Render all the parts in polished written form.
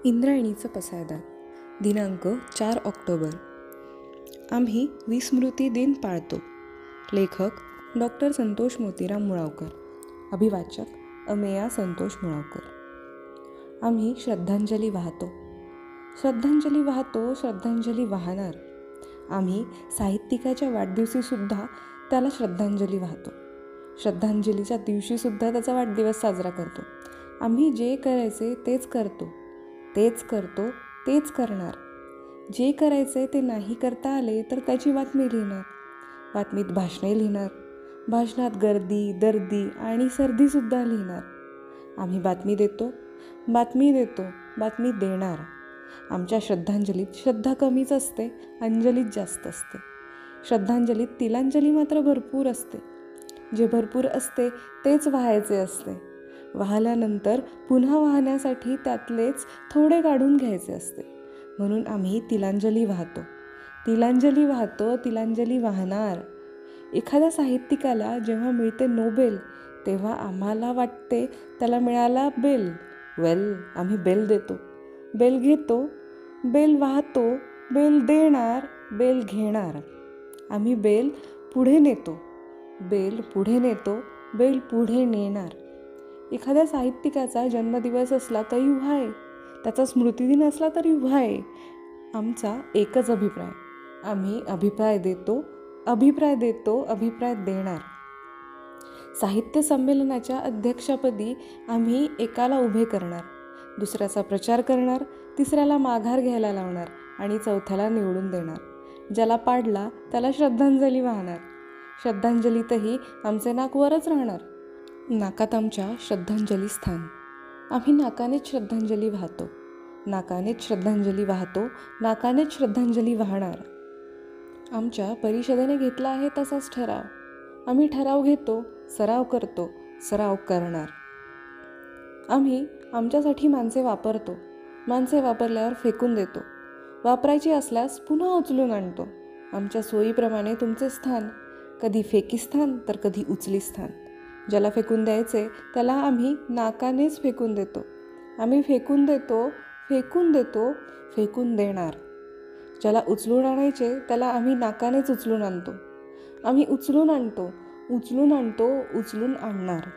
इंद्रायणीचं पसायदान. दिनांक 4 ऑक्टोबर. आम्ही विस्मृती दिन पाळतो. लेखक डॉक्टर संतोष मोतीराम मुळावकर. अभिवाचक अमेया संतोष मुळावकर. आम्ही श्रद्धांजली वाहतो, श्रद्धांजली वाहतो, श्रद्धांजली वाहणार. आम्ही साहित्यिकाच्या वाढदिवशीसुद्धा त्याला श्रद्धांजली वाहतो. श्रद्धांजलीच्या दिवशीसुद्धा त्याचा वाढदिवस साजरा करतो. आम्ही जे करायचे तेच करतो, तेच करतो, तेच करणार. जे करायचे ते नाही करता आले तर त्याची बातमी लिहिणार. बातमीत भाषणे लिहिणार. भाषणात गर्दी, दर्दी आणि सर्दीसुद्धा लिहिणार. आम्ही बातमी देतो, बातमी देतो, बातमी देणार. आमच्या श्रद्धांजलीत श्रद्धा कमीच असते, अंजलीत जास्त असते. श्रद्धांजलीत तिलांजली मात्र भरपूर असते. जे भरपूर असते तेच वाहायचे असते. वाहल्यानंतर पुन्हा वाहण्यासाठी त्यातलेच थोडे काढून घ्यायचे असते. म्हणून आम्ही तिलांजली वाहतो, तिलांजली वाहतो, तिलांजली वाहणार. एखाद्या साहित्यिकाला जेव्हा मिळते नोबेल तेव्हा आम्हाला वाटते त्याला मिळाला बेल. आम्ही बेल देतो, बेल घेतो, बेल वाहतो, बेल देणार, बेल घेणार. आम्ही बेल पुढे नेतो, बेल पुढे नेतो, बेल पुढे नेणार. एखाद्या साहित्यिकाचा जन्मदिवस असला तरी उभा आहे, त्याचा स्मृतिदिन असला तरी उभा आहे. आमचा एकच अभिप्राय. आम्ही अभिप्राय देतो, अभिप्राय देतो, अभिप्राय देणार. साहित्य संमेलनाच्या अध्यक्षपदी आम्ही एकाला उभे करणार, दुसऱ्याचा प्रचार करणार, तिसऱ्याला माघार घ्यायला लावणार आणि चौथ्याला निवडून देणार. ज्याला पाडला त्याला श्रद्धांजली वाहणार. श्रद्धांजलीतही आमचे नाक वरच राहणार. नाकात आमच्या श्रद्धांजली स्थान. आम्ही नाकानेच श्रद्धांजली वाहतो, नाकानेच श्रद्धांजली वाहतो, नाकानेच श्रद्धांजली वाहणार. आमच्या परिषदेने घेतला आहे तसाच ठराव. आम्ही ठराव घेतो, सराव करतो, सराव करणार. आम्ही आमच्यासाठी माणसे वापरतो, माणसे वापरल्यावर फेकून देतो, वापरायची असल्यास पुन्हा उचलून आणतो. आमच्या सोयीप्रमाणे तुमचे स्थान, कधी फेकी स्थान तर कधी उचली स्थान. ज्याला फेकून द्यायचे त्याला आम्ही नाकानेच फेकून देतो. आम्ही फेकून देतो, फेकून देतो, फेकून देणार. ज्याला उचलून आणायचे त्याला आम्ही नाकानेच उचलून आणतो. आम्ही उचलून आणतो, उचलून आणतो, उचलून आणणार.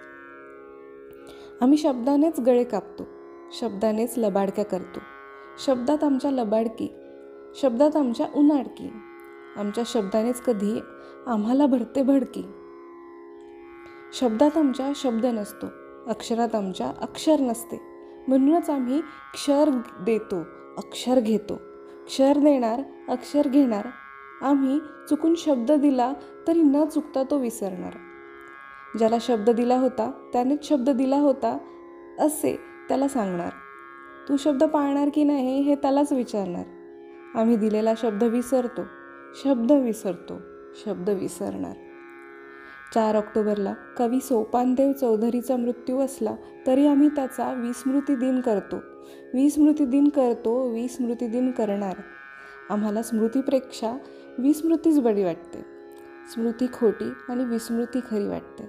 आम्ही शब्दानेच गळे कापतो, शब्दानेच लबाडक्या करतो. शब्दात आमच्या लबाडकी, शब्दात आमच्या उनाडकी. आमच्या शब्दानेच कधी आम्हाला भरते भडकी. शब्दात आमच्या शब्द नसतो, अक्षरात आमच्या अक्षर नसते. म्हणूनच आम्ही क्षर देतो, अक्षर घेतो. क्षर देणार, अक्षर घेणार. आम्ही चुकून शब्द दिला तरी न चुकता तो विसरणार. ज्याला शब्द दिला होता त्यानेच शब्द दिला होता असे त्याला सांगणार. तू शब्द पाळणार की नाही हे त्यालाच विचारणार. आम्ही दिलेला शब्द विसरतो, शब्द विसरतो, शब्द विसरणार. 4 ऑक्टोबरला कवी सोपानदेव चौधरीचा मृत्यू असला तरी आम्ही त्याचा विस्मृती दिन करतो, विस्मृती दिन करतो, विस्मृती दिन करणार. आम्हाला स्मृतीपेक्षा विस्मृतीच बरी वाटते. स्मृती खोटी आणि विस्मृती खरी वाटते.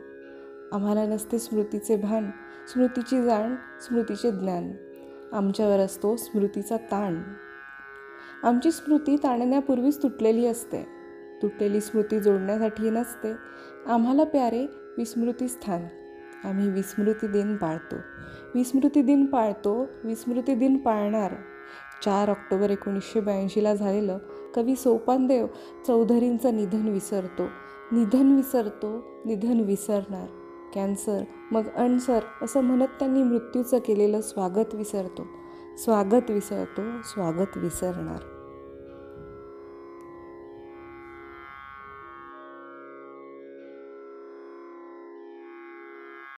आम्हाला नसते स्मृतीचे भान, स्मृतीची जाण, स्मृतीचे ज्ञान. आमच्यावर असतो स्मृतीचा ताण. आमची स्मृती ताणण्यापूर्वीच तुटलेली असते. तुटलेली स्मृती जोडण्यासाठी नसते. आम्हाला प्यारे विस्मृती स्थान. आम्ही विस्मृती दिन पाळतो, विस्मृती दिन पाळतो, विस्मृती दिन पाळणार. 4 ऑक्टोबर 1982ला झालेलं कवी सोपानदेव चौधरींचं निधन विसरतो, निधन विसरतो, निधन विसरणार. कॅन्सर मग अणसर असं म्हणत त्यांनी मृत्यूचं केलेलं स्वागत विसरतो, स्वागत विसरतो, स्वागत विसरणार.